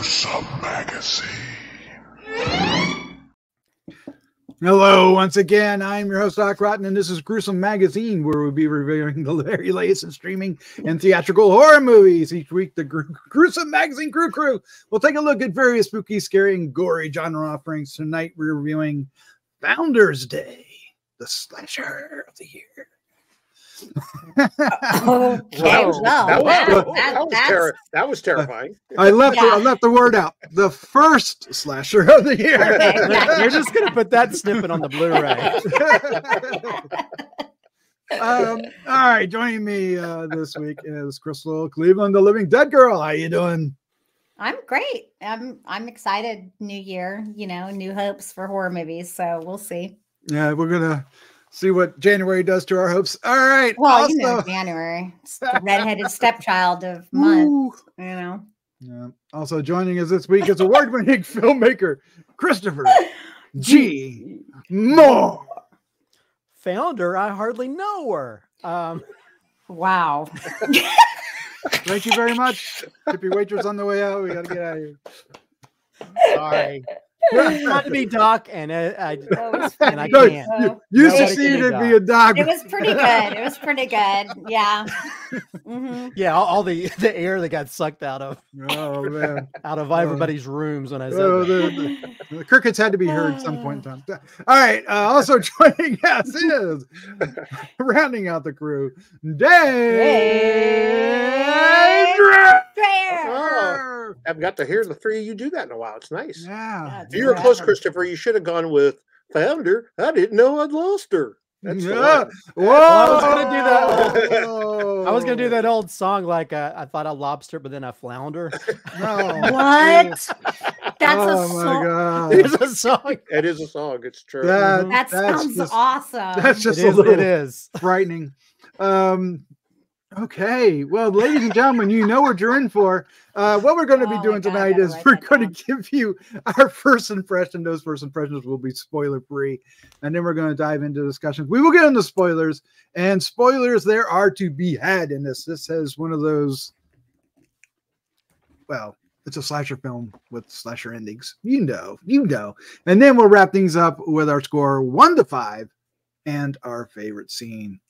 Gruesome Magazine. Hello, once again. I'm your host, Doc Rotten, and this is Gruesome Magazine, where we'll be reviewing the very latest in streaming and theatrical horror movies. Each week, the Gruesome Magazine Grue-Crew will take a look at various spooky, scary, and gory genre offerings. Tonight, we're reviewing Founders Day, the slasher of the year. Okay, that was terrifying. I left the word out. The first slasher of the year. Okay, You're just gonna put that snippet on the Blu-ray. All right, joining me this week is Crystal Cleveland, the Living Dead Girl. How you doing? I'm great. I'm excited. New year, new hopes for horror movies. So we'll see. Yeah, we're gonna see what January does to our hopes. All right. Well, also, January. It's the redheaded stepchild of month. Yeah. Also joining us this week is award-winning filmmaker Christopher G. Mohr. Founder, I hardly know her. Wow. Thank you very much. Tip your waitress on the way out. We gotta get out of here. Sorry. Not to be Doc, and I can't. You succeeded in being Doc. It was pretty good. It was pretty good. Yeah. Yeah, all the air that got sucked out of. Oh man, out of everybody's rooms when I said that. The crickets had to be heard at some point in time. All right. Also joining us is rounding out the crew, Dave Dreher. Oh, I've got to hear the three of you do that in a while. It's nice. Yeah. If you were close, Christopher, you should have gone with Founder. I didn't know I'd lost her. That's Whoa. I was gonna do that. I was gonna do that old song like I thought I lobster, but then I flounder. No. What? That's a my song. God. It is a song. It is a song. It's true. That sounds awesome. That's just it is frightening. Okay, well, ladies and gentlemen, you know what you're in for. What we're going to be doing tonight is we're going to give you our first impression. Those first impressions will be spoiler free, and then we're going to dive into discussions. We will get into spoilers, and spoilers there are to be had in this. This is one of those. Well, it's a slasher film with slasher endings. You know. And then we'll wrap things up with our score 1 to 5 and our favorite scene.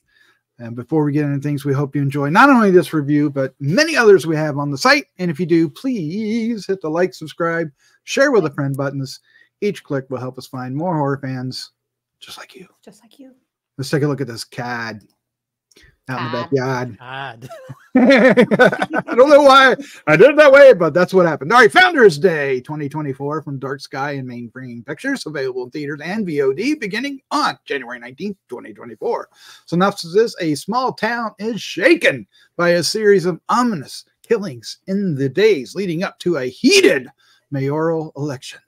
And before we get into things, we hope you enjoy not only this review, but many others we have on the site. And if you do, please hit the like, subscribe, share with a friend buttons. Each click will help us find more horror fans just like you. Just like you. Let's take a look at this CAD out in the backyard. God. I don't know why I did it that way, but that's what happened. All right, Founders Day 2024 from Dark Sky and Mainframe Pictures, available in theaters and VOD beginning on January 19th, 2024. Synopsis is: a small town is shaken by a series of ominous killings in the days leading up to a heated mayoral election.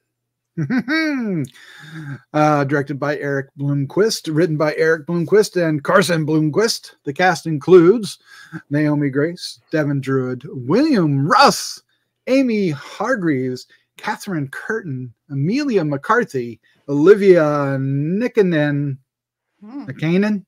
Directed by Erik Bloomquist, written by Erik Bloomquist and Carson Bloomquist. The cast includes Naomi Grace, Devin Druid, William Russ, Amy Hargreaves, Catherine Curtin, Emilia McCarthy, Olivia Nikkanen. Nikkanen?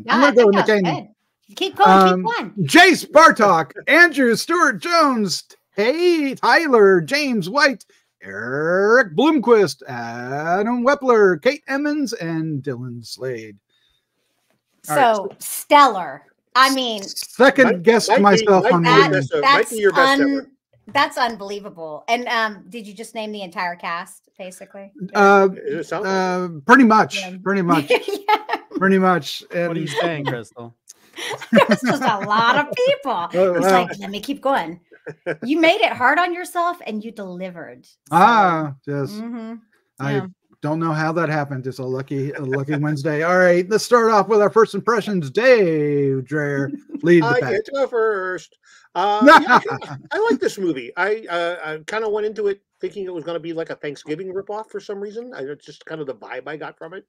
I'm going to go with Nikkanen. Keep going, keep going. Jayce, Bartok, Andrew, Stewart-Jones, Tyler, James White, Erik Bloomquist, Adam Weppler, Kate Edmonds, and Dylan Slade. So stellar. I mean, second guess myself on that. That's unbelievable. And did you just name the entire cast, basically? Pretty much. Yeah. Pretty much. Yeah. Pretty much. And what are you saying, Crystal? There's just a lot of people. It's like, let me keep going. You made it hard on yourself and you delivered. So. Yes. I don't know how that happened. It's a lucky Wednesday. All right, let's start off with our first impressions. Dave Dreher, lead the pack. I get to go first. I like this movie. I kind of went into it thinking it was going to be like a Thanksgiving ripoff for some reason. It's just kind of the vibe I got from it.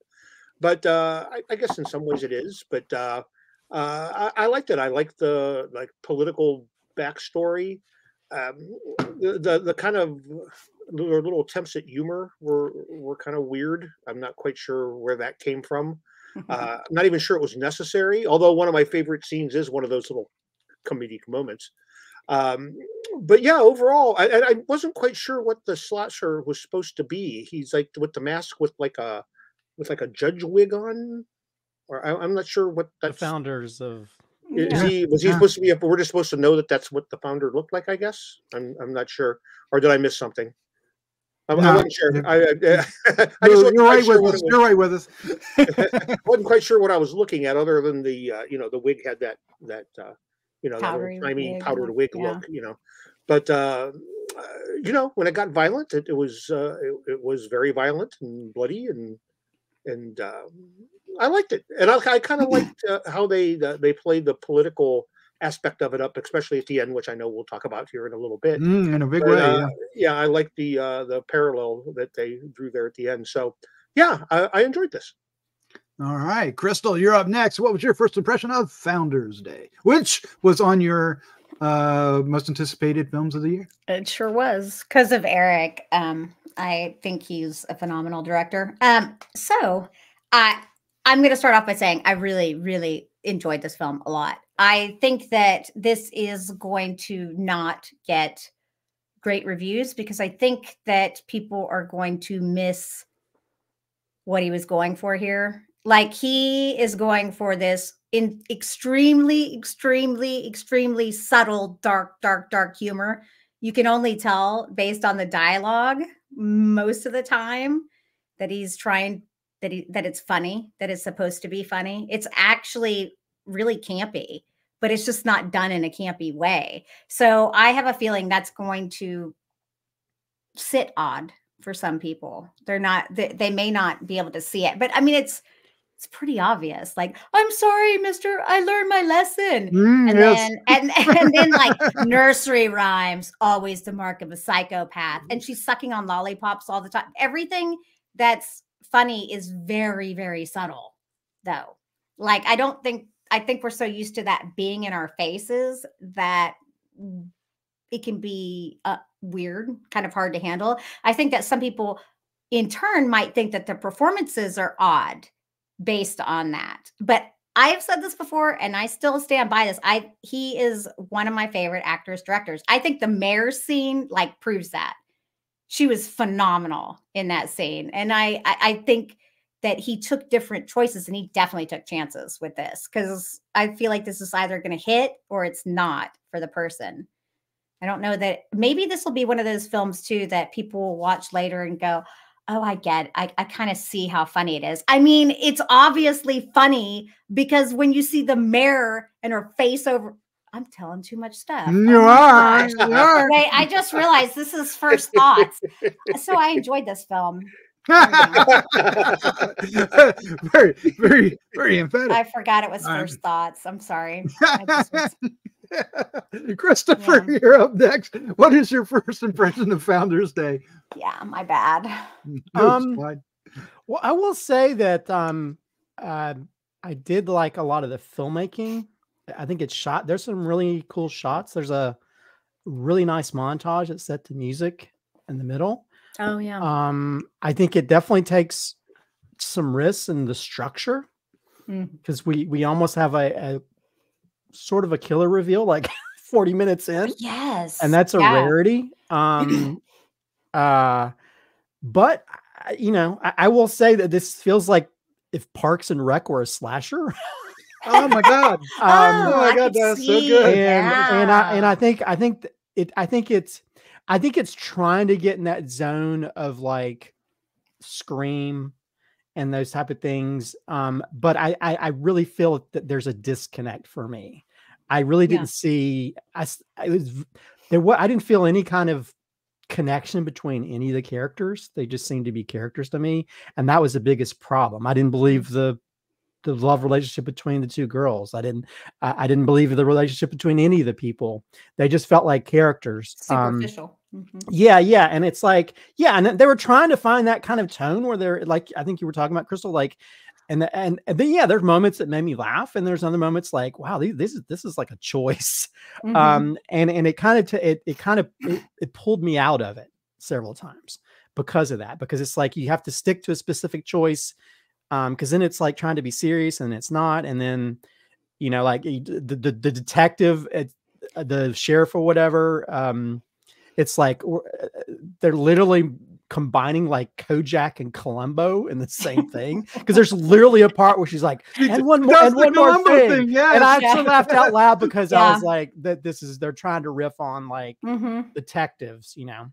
But I guess in some ways it is. But I liked it. I liked the political backstory. The kind of little attempts at humor were kind of weird. I'm not quite sure where that came from. I'm not even sure it was necessary. Although one of my favorite scenes is one of those little comedic moments. But yeah, overall, I wasn't quite sure what the slasher was supposed to be. He's like with the mask with like a judge wig on, or I'm not sure what The that's. founders of Was he supposed to be? We're just supposed to know that that's what the founder looked like. I guess I'm not sure, or did I miss something? I wasn't sure. I just wasn't you're right sure with us. You're right with us. wasn't quite sure what I was looking at, other than the the wig had that that Powdery tiny wig powdered look, wig yeah. look, But when it got violent, it was very violent and bloody, and I liked it, and I kind of liked how they played the political aspect of it up, especially at the end, which I know we'll talk about here in a little bit. In a big way, yeah. I like the parallel that they drew there at the end. So yeah, I enjoyed this. All right, Crystal, you're up next. What was your first impression of Founders Day, which was on your most anticipated films of the year? It sure was, because of Erik. I think he's a phenomenal director. So I'm going to start off by saying I really, really enjoyed this film a lot. I think that this is going to not get great reviews because I think that people are going to miss what he was going for here. Like, he is going for this in extremely, extremely, extremely subtle, dark humor. You can only tell based on the dialogue most of the time that he's trying, that it's funny, that it's supposed to be funny. It's actually really campy, but it's just not done in a campy way. So I have a feeling that's going to sit odd for some people. They may not be able to see it, but I mean, it's pretty obvious. Like, I'm sorry, mister, I learned my lesson. And then like nursery rhymes, always the mark of a psychopath. And she's sucking on lollipops all the time. Everything that's funny is very, very subtle, though. Like, I think we're so used to that being in our faces that it can be weird, kind of hard to handle. I think that some people in turn might think that the performances are odd based on that. But I have said this before, and I still stand by this. He is one of my favorite actors, directors. I think the mayor's scene like proves that. She was phenomenal in that scene. And I think that he took different choices, and he definitely took chances with this, because I feel like this is either going to hit or it's not for the person. I don't know that maybe this will be one of those films too that people will watch later and go, oh, I kind of see how funny it is. I mean, it's obviously funny because when you see the mayor and her face over, I'm telling too much stuff. You are. Wait, I just realized this is first thoughts. So I enjoyed this film. Very, very, very emphatic. I forgot it was first thoughts. I'm sorry. Christopher, you're up next. What is your first impression of Founders Day? Yeah, my bad. Well, I will say that I did like a lot of the filmmaking. I think it's shot. There's some really cool shots. There's a really nice montage that set to music in the middle. Oh yeah. I think it definitely takes some risks in the structure, because we almost have a sort of a killer reveal like 40 minutes in. Yes. And that's a rarity. But I will say that this feels like if Parks and Rec were a slasher. Oh my God. Oh my God. That's so good. And I think it's trying to get in that zone of like Scream and those type of things. But I really feel that there's a disconnect for me. I really didn't see, I didn't feel any kind of connection between any of the characters. They just seemed to be characters to me. And that was the biggest problem. I didn't believe the love relationship between the two girls. I didn't believe the relationship between any of the people. They just felt like characters. Superficial. Yeah. And it's like, and they were trying to find that kind of tone where they're like, I think you were talking about, Crystal, like, and then there's moments that made me laugh, and there's other moments like, wow, this is like a choice. And it kind of pulled me out of it several times because of that, because it's like you have to stick to a specific choice. Because then it's like trying to be serious and it's not. And then, like the detective, the sheriff or whatever. It's like they're literally combining like Kojak and Columbo in the same thing, because there's literally a part where she's like, and one more thing. Yes. And I actually laughed out loud because I was like, that they're trying to riff on like detectives, you know,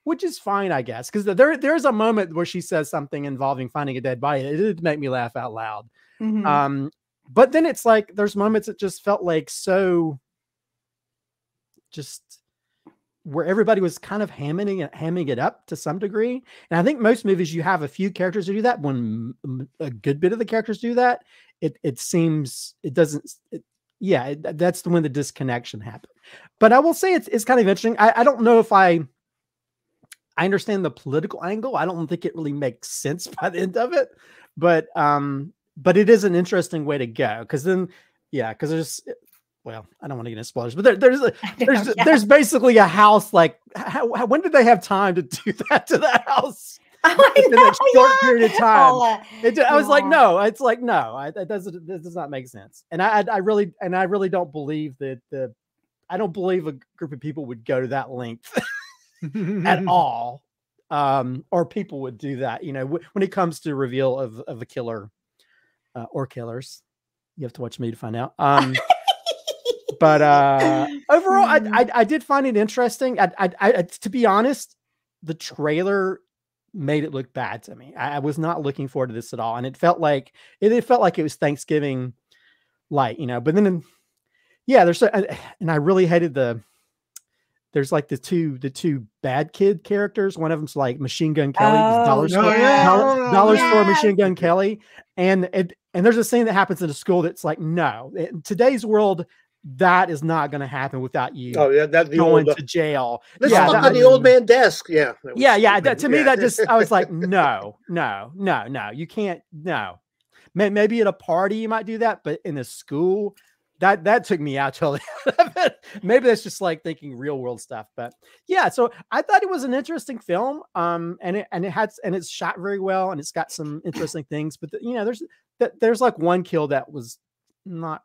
which is fine, I guess, because there's a moment where she says something involving finding a dead body. It did make me laugh out loud. But then it's like there's moments that just felt like so just where everybody was kind of hamming it up to some degree. And I think most movies, you have a few characters who do that. When a good bit of the characters do that, it seems it doesn't. That's when the disconnection happened. But I will say it's kind of interesting. I don't know if I understand the political angle. I don't think it really makes sense by the end of it. But it is an interesting way to go, because then, because there's. Well, I don't want to get into spoilers, but there's basically a house. Like, when did they have time to do that to that house in that short period of time? I was like, no, it's like, no, it does not make sense. And I really don't believe that I don't believe a group of people would go to that length at all. Or people would do that, you know, when it comes to reveal of a killer or killers. You have to watch me to find out. But overall, I did find it interesting. I to be honest, the trailer made it look bad to me. I was not looking forward to this at all, and it felt like it was Thanksgiving light, you know. But then, and I really hated there's like the two bad kid characters. One of them's like Machine Gun Kelly, dollar store Machine Gun Kelly, and there's a scene that happens in a school that's like, no, in today's world, that is not going to happen without you going to jail. Let's look on the old man desk. To me, that just, I was like, no, you can't. No, maybe at a party you might do that, but in a school, that took me out totally. Maybe that's just like thinking real world stuff. But yeah, so I thought it was an interesting film. And it's shot very well, and it's got some interesting things. But there's like one kill that was not.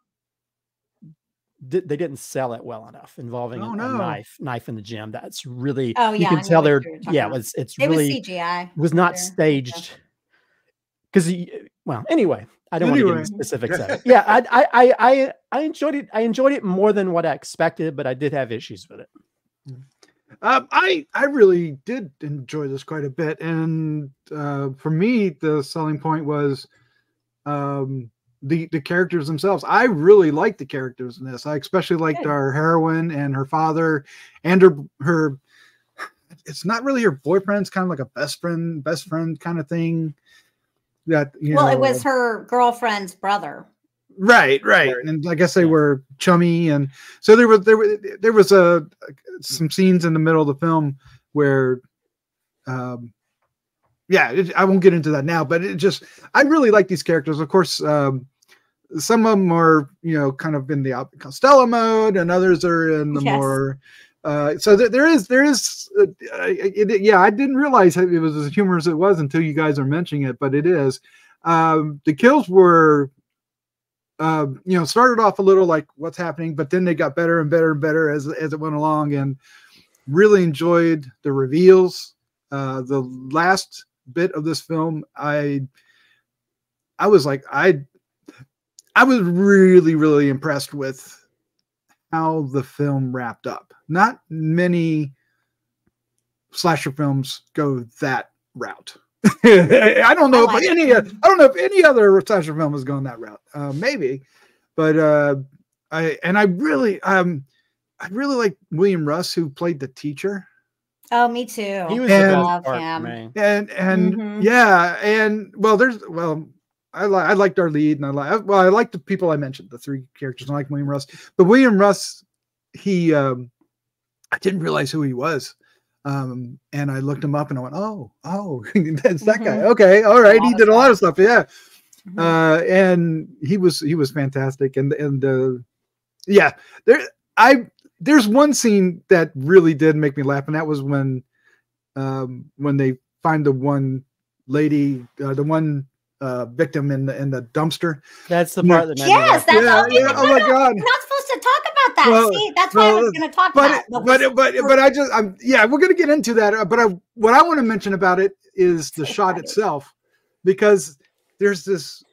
They didn't sell it well enough, involving a knife in the gym. That's really, you can tell it was CGI. It was not staged. Because anyway, I don't want to get into specifics of it. I enjoyed it. I enjoyed it more than what I expected, but I did have issues with it. I really did enjoy this quite a bit, and for me, the selling point was the characters themselves. I really liked the characters in this. I especially liked our heroine and her father, and her. It's not really her boyfriend. It's kind of like a best friend kind of thing. That it was her girlfriend's brother. Right. And I guess they were chummy, and so there was some scenes in the middle of the film where, I won't get into that now, but I really like these characters. Of course, some of them are kind of in the Costello mode, and others are in the more. So there is. I didn't realize it was as humorous as it was until you guys are mentioning it, but it is. The kills were. Started off a little like what's happening, but then they got better and better and better as it went along, and really enjoyed the reveals. The last bit of this film, I was like, I was really, really impressed with how the film wrapped up. Not many slasher films go that route. I don't know if any other slasher film has gone that route. Maybe, but I really like William Russ, who played the teacher. Oh, me too. He was love him. I liked our lead, and I liked the people I mentioned, the three characters. I like William Russ, but William Russ, I didn't realize who he was. And I looked him up and I went, oh, that's that guy. Okay. All right. He did a lot of stuff. Yeah. And he was fantastic. There's one scene that really did make me laugh. And that was when they find the one lady, the one victim in the dumpster. That's the part that made me laugh. Oh my God. We're not supposed to talk about that. Well, See, that's what I was going to talk about. We're going to get into that. But what I want to mention about it is the shot itself, because there's this,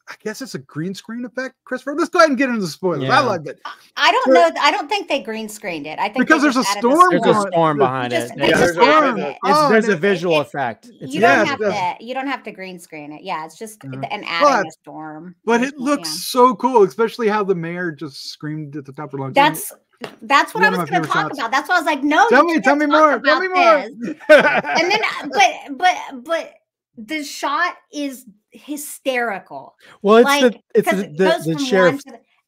I guess it's a green screen effect, Christopher. Let's go ahead and get into the spoilers. Yeah. I loved it. I don't know. I don't think they green screened it. I think because there's a storm. There's a storm behind it. There's a visual effect. You don't have to green screen it. Yeah, it's just an adding a storm. But it looks so cool, especially how the mayor just screamed at the top of her lungs. That's what I was going to talk about. That's why I was like, no, tell me more. Tell me more. And then, but the shot is hysterical. Well, it's the sheriff,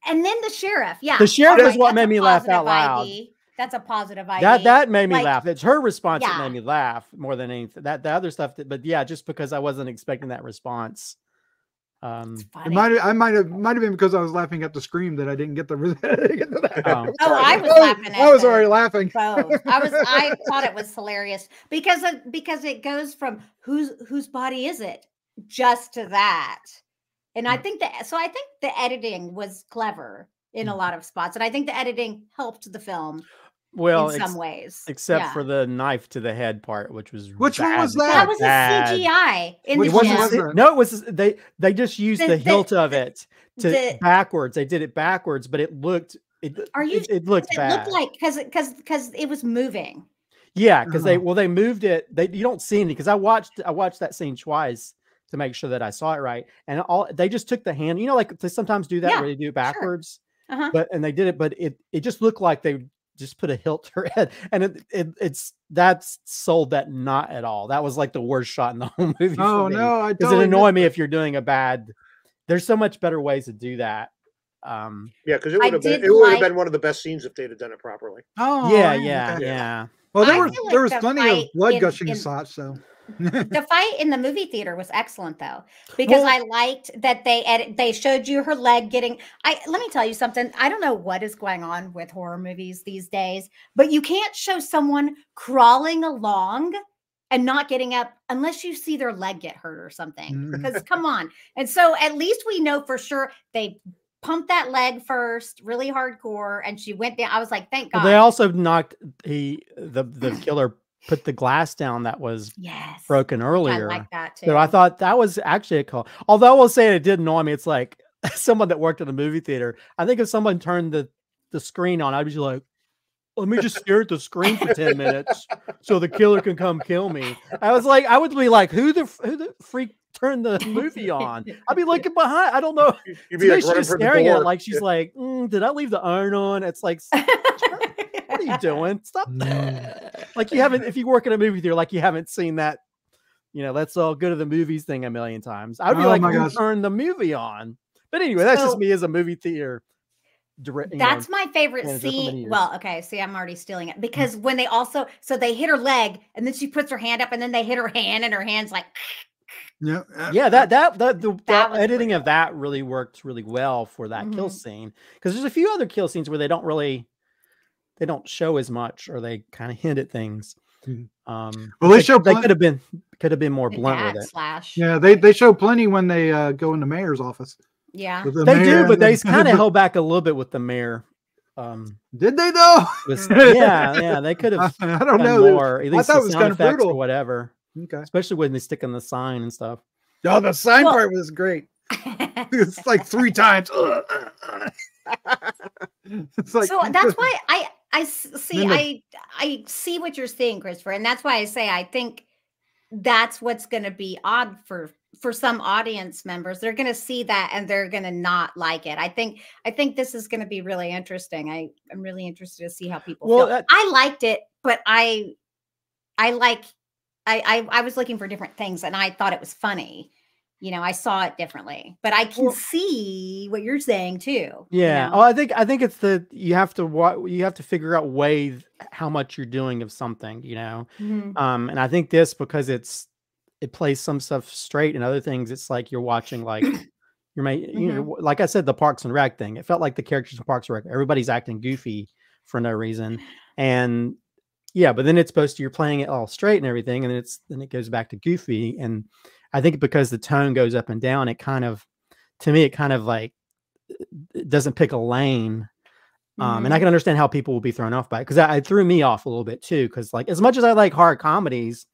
and then the sheriff. Yeah, the sheriff is what made me laugh out loud. That's a positive idea. That made me laugh. It's her response that made me laugh more than anything. The other stuff, but yeah, just because I wasn't expecting that response. It might have been because I was laughing at the scream that I didn't get the. I was laughing. I was already laughing. I thought it was hilarious because it goes from whose body is it just to that, and I think the editing was clever in a lot of spots, and I think the editing helped the film. Well, in some ways, except for the knife to the head part, which was one was that? That was a CGI. No, it was they just used the hilt of it backwards. They did it backwards, but it looked bad. It looked like because it was moving. Yeah, because they moved it. You don't see anything because I watched that scene twice to make sure that I saw it right, and they just took the hand. You know, like they sometimes do that where they do it backwards. Sure. But they did it, but it just looked like they just put a hilt to her head, and that's sold that not at all. That was like the worst shot in the whole movie. Oh no, I don't. It annoyed me if you're doing a bad. There's so much better ways to do that. Yeah, because it would have been one of the best scenes if they'd have done it properly. Oh yeah. Well, there was plenty of blood gushing shots, so. The fight in the movie theater was excellent though, because I liked that they showed you her leg getting. Let me tell you something. I don't know what is going on with horror movies these days, but you can't show someone crawling along and not getting up unless you see their leg get hurt or something. Because come on. And so at least we know for sure they pumped that leg first, really hardcore, and she went down. I was like, thank God. Well, they also knocked the killer. Put the glass down that was broken earlier. I like that too. So I thought that was actually a call. Although I will say it did annoy me. It's like someone that worked at a movie theater. I think if someone turned the screen on, I'd be like, let me just stare at the screen for 10 minutes so the killer can come kill me. I would be like, who the freak turned the movie on? I'd be looking behind. I don't know. You'd be like she's staring at it like she's like, did I leave the iron on? It's like, what are you doing? Stop that. Like you haven't, if you work in a movie theater, like you haven't seen that, let's all go to the movies thing a million times. I'd be who turned the movie on? But anyway, that's just me as a movie theater. That's my favorite scene. Well, okay, see, I'm already stealing it because when they they hit her leg and then she puts her hand up and then they hit her hand and her hand's like. Yeah. The editing of that really worked really well for that kill scene, because there's a few other kill scenes where they don't show as much, or they kind of hint at things. Well, they could have been more blunt with it. Yeah, they show plenty when they go in the mayor's office. Yeah, they do, but they kind of held back a little bit with the mayor. Did they though? Yeah, they could have. I don't know. More, at least I thought it was kind of brutal or whatever. Okay, especially when they stick on the sign and stuff. Oh, the sign part was great. It's like 3 times. It's like, so that's why I see what you're saying, Christopher, and that's why I say I think that's what's going to be odd for some audience members. They're going to see that and they're going to not like it. I think this is going to be really interesting. I'm really interested to see how people feel. I liked it, but I was looking for different things and I thought it was funny. I saw it differently, but I can see what you're saying too. Yeah. Oh, I think it's you have to figure out how much you're doing of something, and I think this, because it plays some stuff straight and other things, it's like you're watching like like I said, the Parks and Rec thing. It felt like the characters in Parks and Rec, everybody's acting goofy for no reason. And yeah, but then you're playing it all straight and everything, and then it goes back to goofy. And I think because the tone goes up and down, to me, it kind of like, it doesn't pick a lane. And I can understand how people will be thrown off by it, because it threw me off a little bit too. Because like, as much as I like horror comedies,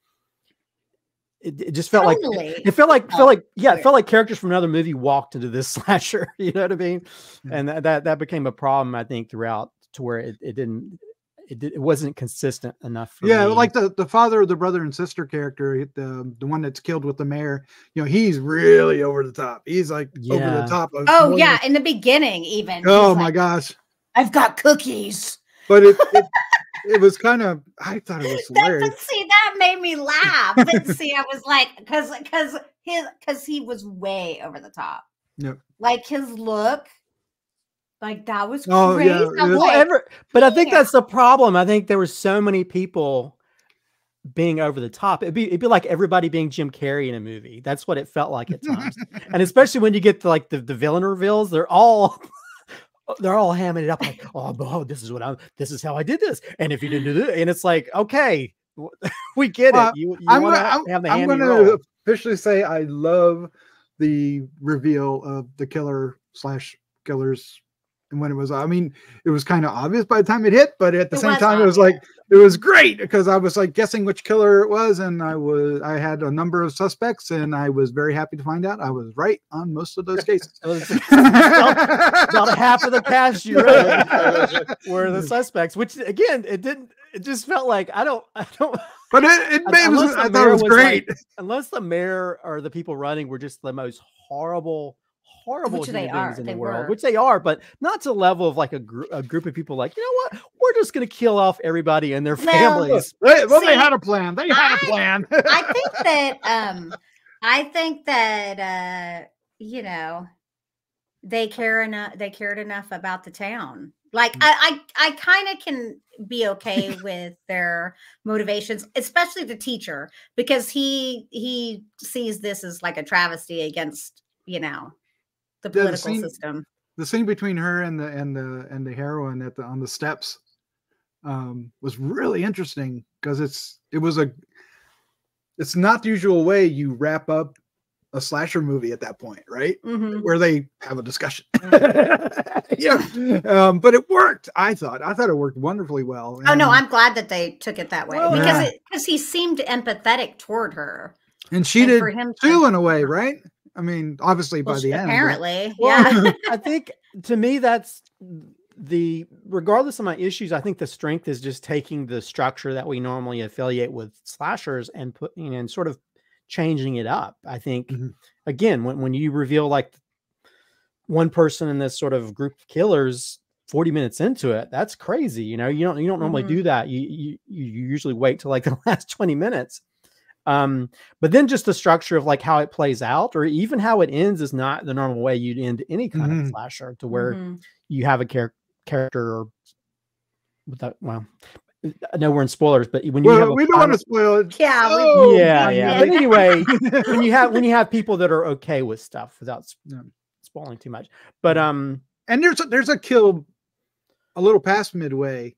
it just felt it felt like characters from another movie walked into this slasher. You know what I mean? And that became a problem, I think, throughout, to where it wasn't consistent enough for me. Like the father, the brother and sister character, the one that's killed with the mayor, he's really over the top. He's like over the top of in the beginning even. Oh my gosh. I've got cookies. But it was kind of, I thought it was hilarious. But see, that made me laugh. But see, I was like, because he was way over the top. Yep. Like his look, like that was crazy. Oh, yeah. But I think that's the problem. I think there were so many people being over the top. It'd be like everybody being Jim Carrey in a movie. That's what it felt like at times. And especially when you get to like the villain reveals, they're all hamming it up like, oh, this is how I did this. And if you didn't do this, and it's like, okay, we get it. I'm going to officially say I love the reveal of the killer/killers. And when it was, it was kind of obvious by the time it hit, but at the same time, it was great, because I was like guessing which killer it was. And I had a number of suspects, and I was very happy to find out I was right on most of those cases. about half of the cast you read were the suspects, which again, it just felt like, I don't, but I thought it was great. Like, unless the mayor or the people running were just the most horrible which they are in the world, which they are, but not to the level of like a group of people like, you know what, we're just going to kill off everybody and their families. They had a plan. I think that they cared enough about the town. Like I kind of can be okay with their motivations, especially the teacher, because he sees this as like a travesty against the political system. The scene between her and the heroine on the steps was really interesting, because it's not the usual way you wrap up a slasher movie at that point, right? Where they have a discussion. But it worked. I thought it worked wonderfully well. Oh no, I'm glad that they took it that way, because he seemed empathetic toward her, and she did too, in a way, right? Obviously by the end. Apparently, I think, to me, that's regardless of my issues, I think the strength is just taking the structure that we normally affiliate with slashers and putting and sort of changing it up. I think, again, when you reveal like one person in this sort of group of killers 40 minutes into it, that's crazy. You don't normally do that. You usually wait till like the last 20 minutes. But then just the structure of like how it plays out, or even how it ends, is not the normal way you'd end any kind of slasher, to where you have a character, or without, I know we're in spoilers, but when you have we don't want to spoil it. Yeah. But anyway, when you have people that are okay with stuff without spoiling too much, but and there's a kill a little past midway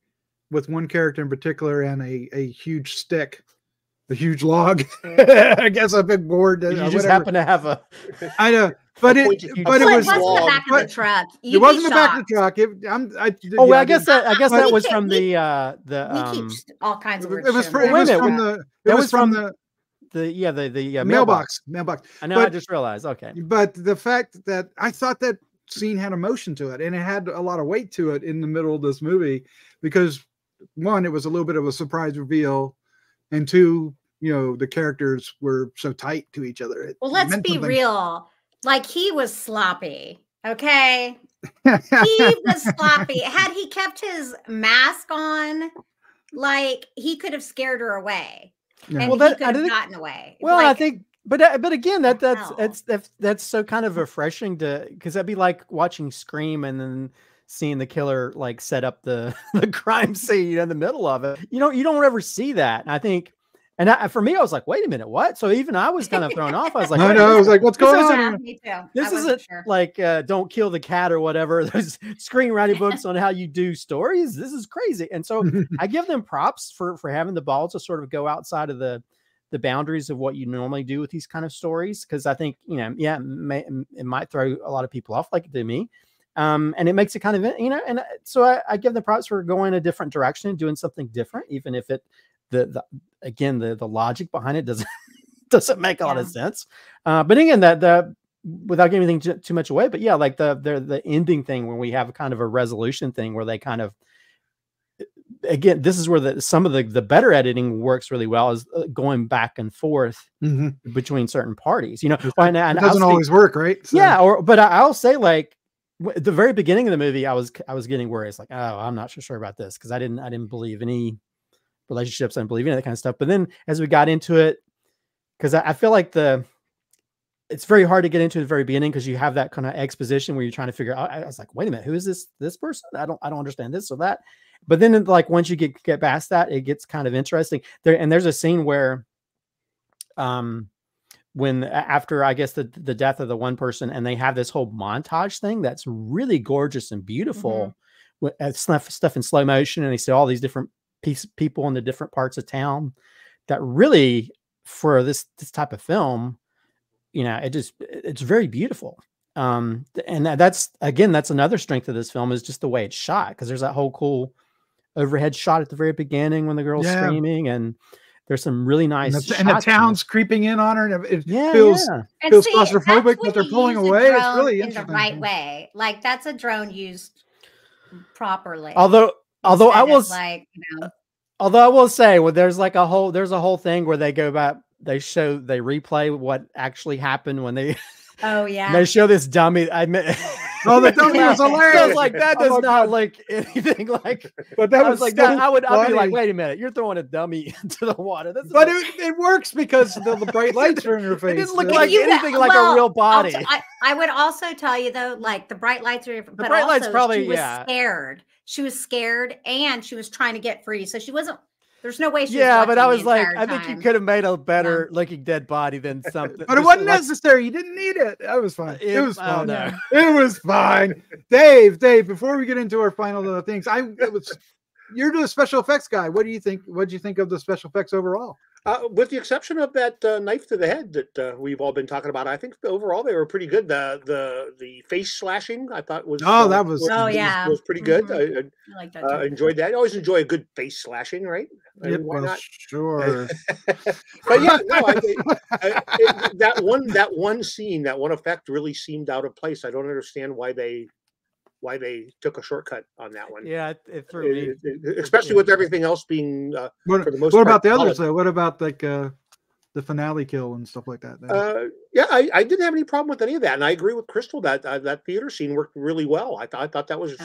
with one character in particular, and a huge stick. A huge log, I guess a big board. You just happen to have I know, but it was the back of the truck. It wasn't the back of the truck. I guess that was from we keep all kinds of weird shit. It was from the mailbox. I know. I just realized. Okay, but the fact that I thought that scene had emotion to it, and it had a lot of weight to it in the middle of this movie, because one, it was a little bit of a surprise reveal. And two, the characters were so tight to each other. Let's be real. Like, he was sloppy. Okay. He was sloppy. Had he kept his mask on, like, he could have scared her away. Yeah. And he could have gotten away. Well, like, I think, but again, that's so kind of refreshing because that'd be like watching Scream and then seeing the killer like set up the crime scene in the middle of it. You don't ever see that. And I think, for me, I was like, wait a minute, what? So even I was kind of thrown off. I was like, I was like, what's going on? Me too. This isn't like Don't Kill the Cat or whatever. Those screenwriting books on how you do stories. This is crazy. And so I give them props for having the balls to sort of go outside of the boundaries of what you normally do with these kind of stories. Because I think, it might throw a lot of people off, like it did me. And it makes it kind of, you know, and so I give the props for going a different direction and doing something different, even if it, again, the logic behind it doesn't make a lot of sense. But again, without giving anything too much away, but yeah, like the ending thing when we have kind of a resolution thing where they kind of, again, this is where some of the better editing works really well, is going back and forth between certain parties, you know, and it doesn't always work, right? So. Yeah. But I'll say, like, at the very beginning of the movie, I was getting worried. It's like, oh, I'm not sure about this, because I didn't believe any relationships. I didn't believe any of that kind of stuff. But then as we got into it, because I feel like it's very hard to get into the very beginning, because you have that kind of exposition where you're trying to figure out. I was like, wait a minute, who is this person? I don't understand this or that. But then, like, once you get past that, it gets kind of interesting. There's a scene where, when after, I guess, the death of the one person, and they have this whole montage thing that's really gorgeous and beautiful, with stuff in slow motion, and they see all these different people in the different parts of town, that really, for this type of film, you know, it's very beautiful. And that's another strength of this film, is just the way it's shot, because there's that whole cool overhead shot at the very beginning when the girl's screaming, and there's some really nice and the town's creeping in on her, and it feels claustrophobic, but they're pulling away. It's really in the right way. Like, that's a drone used properly. Although I will, like, you know, although I will say, well, there's a whole thing where they go back, they replay what actually happened when they they show this dummy. I admit, the dummy was hilarious. I was like, that does not look anything like. But that was like, that. I'd be like, wait a minute, you're throwing a dummy into the water. But it works because the bright lights are in her face. It didn't look like anything like a real body. I would also tell you, though, like, the bright lights are, but bright lights probably, she was scared. She was scared, and she was trying to get free, so she wasn't. There's no way she was but I was like, I think you could have made a better looking dead body than something. But it wasn't necessary. You didn't need it. That was fine. It was fine. No. It was fine. Dave, before we get into our final things, you're the special effects guy. What do you think? What did you think of the special effects overall? With the exception of that knife to the head that we've all been talking about, I think overall they were pretty good. The face slashing, I thought was was pretty good. I like that too. Enjoyed that. I always enjoy a good face slashing, right? Yep, why not? Sure. But yeah, no, that one scene, that one effect really seemed out of place. I don't understand why they took a shortcut on that one. Yeah, it threw me. Especially with everything else being for the most part. What about the others though? What about, like, the finale kill and stuff like that? Yeah, I didn't have any problem with any of that, and I agree with Crystal that that theater scene worked really well. I thought that was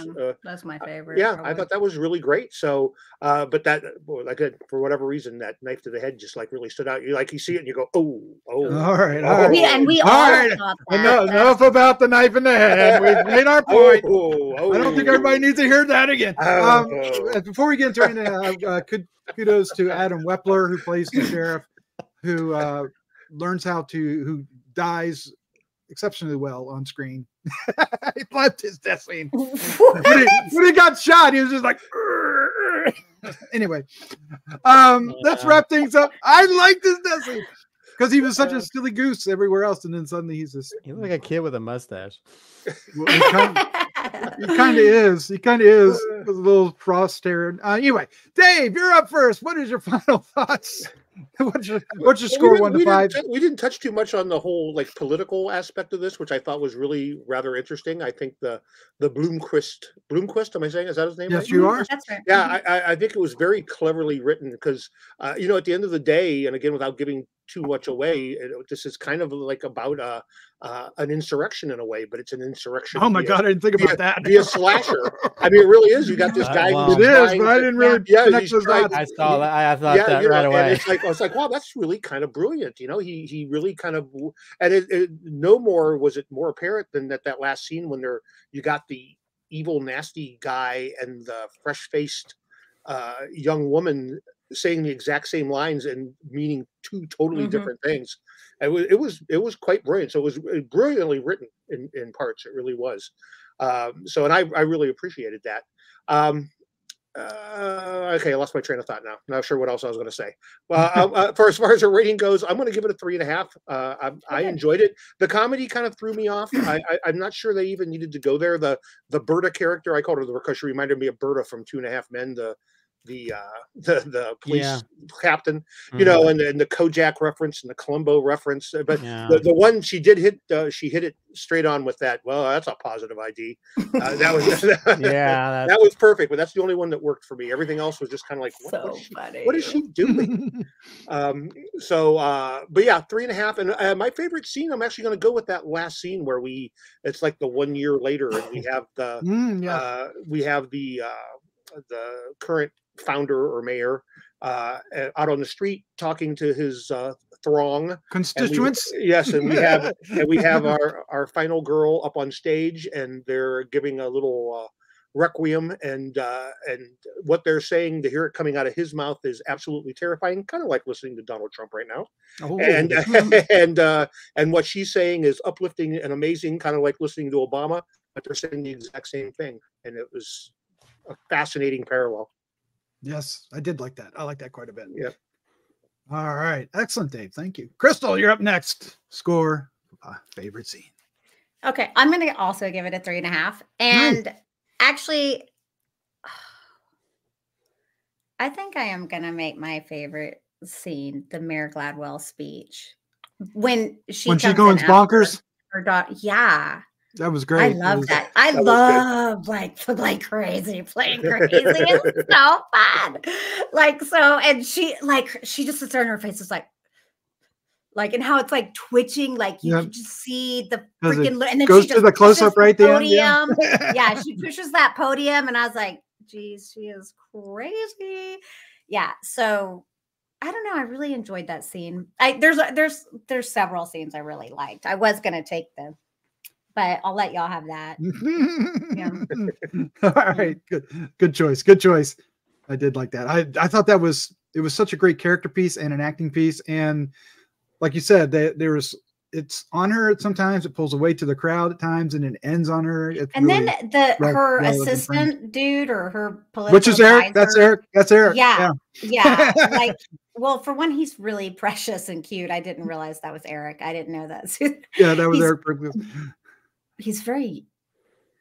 that's my favorite. Yeah, probably. I thought that was really great. So, but that, like, for whatever reason, that knife to the head just, like, really stood out. You see it and you go, oh. All right. We all thought that. Enough about the knife in the head. We've made our point. I don't think everybody needs to hear that again. Before we get into anything, kudos to Adam Weppler, who plays the sheriff, who who dies exceptionally well on screen. He left his death scene. when he got shot, he was just like, anyway. Let's wrap things up. I liked his death scene because he was such a silly goose everywhere else, and then suddenly he looks like a kid with a mustache. Well, he kind of is. He kind of is with a little frost staring. Anyway, Dave, you're up first. What is your final thoughts? What's your score, 1 to 5? We didn't touch too much on the whole, like, political aspect of this, which I thought was really rather interesting. I think the Bloomquist, am I saying, is that his name? Yes, right? You are. That's right. Yeah, I think it was very cleverly written because, at the end of the day, and again, without giving too much away, this is kind of like about an insurrection in a way, but it's an insurrection. Oh my God, I didn't think about that. Be a slasher. I mean, it really is. You got this guy. It is, but I didn't really connect those dots. I saw that. I thought that right away. I was like, wow, that's really kind of brilliant. He really kind of, and no more was it more apparent than that last scene when you got the evil, nasty guy and the fresh-faced young woman saying the exact same lines and meaning two totally different things. It was quite brilliant. So it was brilliantly written in parts. It really was. And I really appreciated that. Okay, I lost my train of thought now. Not sure what else I was going to say. Well, for as far as the rating goes, I'm going to give it a 3.5. I enjoyed it. The comedy kind of threw me off. I'm not sure they even needed to go there. The Berta character, I called her because she reminded me of Berta from 2.5 Men. The police captain, you know, and the Kojak reference and the Columbo reference, but the one she did hit, she hit it straight on with that. Well, that's a positive ID. That was that was perfect, but that's the only one that worked for me. Everything else was just kind of like, what is she doing? But yeah, 3.5. And my favorite scene, I'm actually going to go with that last scene where it's like the 1 year later, and we have the current founder or mayor out on the street talking to his throng constituents. And we have our final girl up on stage, and they're giving a little requiem, and what they're saying, to hear it coming out of his mouth is absolutely terrifying, kind of like listening to Donald Trump right now. And what she's saying is uplifting and amazing, kind of like listening to Obama, but they're saying the exact same thing, and it was a fascinating parallel. Yes, I did like that. I like that quite a bit. Yeah. All right. Excellent, Dave. Thank you. Crystal, you're up next. Score. Favorite scene. Okay. I'm going to also give it a 3.5. And actually, I think I am going to make my favorite scene the Mayor Gladwell speech. When she goes bonkers. Her daughter. Yeah. That was great. I love that. I love playing crazy. It's so fun. And she just sits there and her face is like, and how it's like twitching, like you can just see the freaking, and then goes she to the close up right there. Yeah, she pushes that podium, and I was like, geez, she is crazy. Yeah. So I don't know. I really enjoyed that scene. There's several scenes I really liked. I was gonna take them, but I'll let y'all have that. All right. Good choice. Good choice. I did like that. I thought it was such a great character piece and an acting piece. And like you said, it's on her at sometimes, it pulls away to the crowd at times, and it ends on her. And really, then her assistant dude, or her political which is Erik. Advisor, that's Erik. Yeah. Well, for one, he's really precious and cute. I didn't realize that was Erik. I didn't know that. Yeah, that was Erik. He's very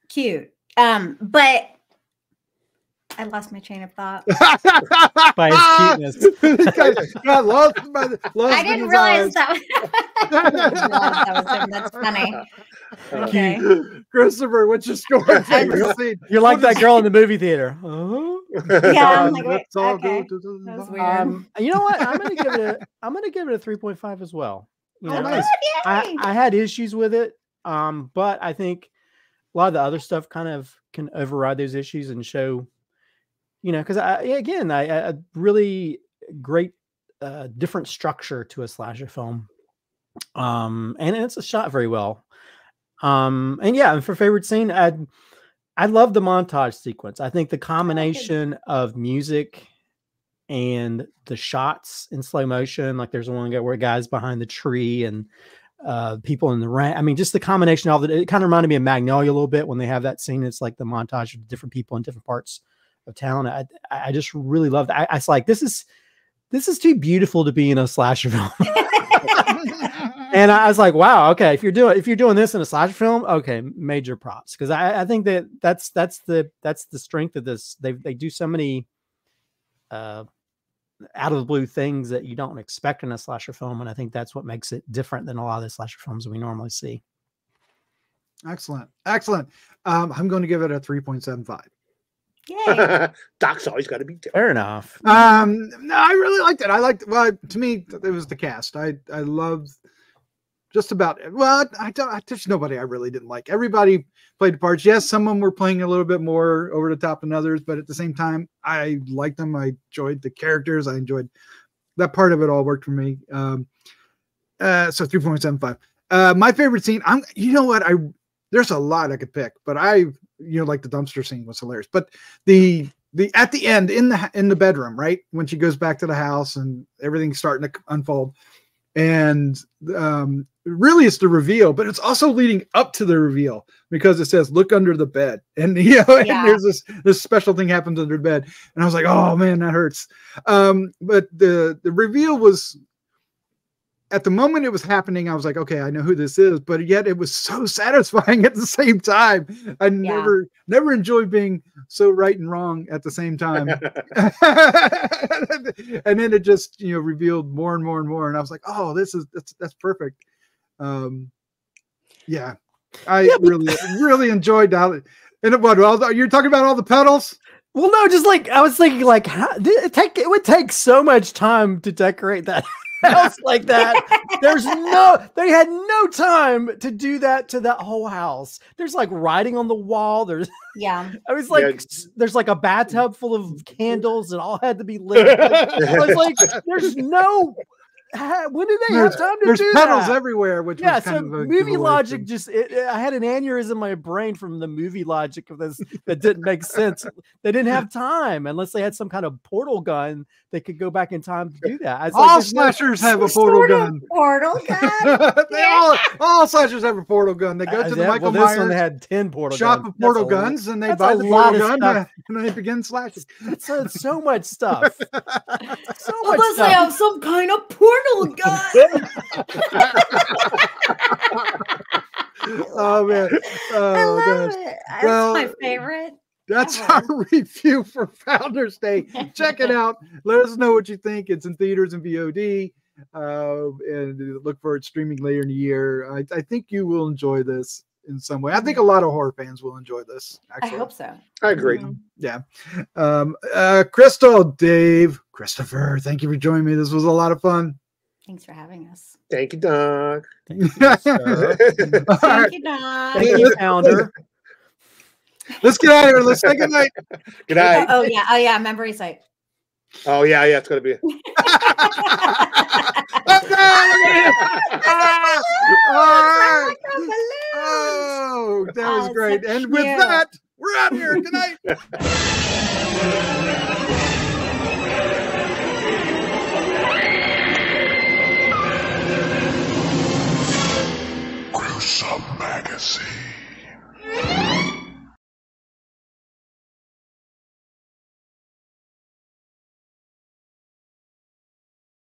cute. But I lost my train of thought. By his cuteness. I didn't realize that. Was him. That's funny. Okay. Christopher, what's your score? You're like that girl in the movie theater. Yeah, I'm like, wait, okay. That was weird. You know what? I'm gonna give it a 3.5 as well. Nice. I had issues with it. But I think a lot of the other stuff kind of can override those issues and show, because I really great, different structure to a slasher film. And it's shot very well. And for favorite scene, I love the montage sequence. I think the combination of music and the shots in slow motion, like there's one where a guy's behind the tree and people in the rain. I mean, just the combination of it kind of reminded me of Magnolia a little bit when they have that scene. It's like the montage of different people in different parts of town. I just really loved it. I was like, this is too beautiful to be in a slasher film. And I was like, wow, okay, if you're doing this in a slasher film, okay, major props, because I think that's the strength of this. They do so many out of the blue things that you don't expect in a slasher film, and I think that's what makes it different than a lot of the slasher films we normally see. Excellent. I'm going to give it a 3.75. Yay. Doc's always got to be different. Fair enough. No, I really liked it. To me, it was the cast. I loved just about, there's nobody I really didn't like. Everybody played the parts. Yes, some of them were playing a little bit more over the top than others, but at the same time, I liked them. I enjoyed the characters. I enjoyed that part of it. All worked for me. So 3.75. My favorite scene, there's a lot I could pick, but like the dumpster scene was hilarious. But the at the end in the bedroom, right when she goes back to the house and everything's starting to unfold, And really it's the reveal, but it's also leading up to the reveal because it says look under the bed, and and there's this special thing happens under the bed, and I was like, oh man, that hurts. But the reveal was, at the moment it was happening, I was like, okay, I know who this is, but yet it was so satisfying at the same time. I never enjoyed being so right and wrong at the same time. And then it just revealed more and more and more, and I was like, oh, that's perfect. Really enjoyed that. And what you're talking about, all the pedals? Well, no, just like I was thinking, like it would take so much time to decorate that house like that. They had no time to do that to that whole house. There's like writing on the wall. There's I was like, there's like a bathtub full of candles that all had to be lit. I was like, there's no. When did they have time to do that? There's pedals everywhere, which was so movie logic I had an aneurysm in my brain from the movie logic of this that didn't make sense. They didn't have time unless they had some kind of portal gun that could go back in time to do that. All slashers have a portal gun. Portal gun? all slashers have a portal gun. They go to the Michael Myers. One they had 10 portal shop guns. Of portal guns, and they buy the portal gun, and they begin slashing. That's so much stuff. Unless they have some kind of portal gun. Oh man, I love it. That's my favorite. That's our review for Founders Day. Check it out. Let us know what you think. It's in theaters and VOD, and look for it streaming later in the year. I think you will enjoy this in some way. I think a lot of horror fans will enjoy this. Actually. I hope so. I agree. Yeah. Crystal, Dave, Christopher, thank you for joining me. This was a lot of fun. Thanks for having us. Thank you, Doc. Thank you, Doc. Thank you, Founder. Let's get out of here. Let's say good night. Good night. Oh yeah. Memory site. Oh yeah. It's gonna be. Oh, that was great. And with that, we're out of here. Good night. Gruesome Magazine.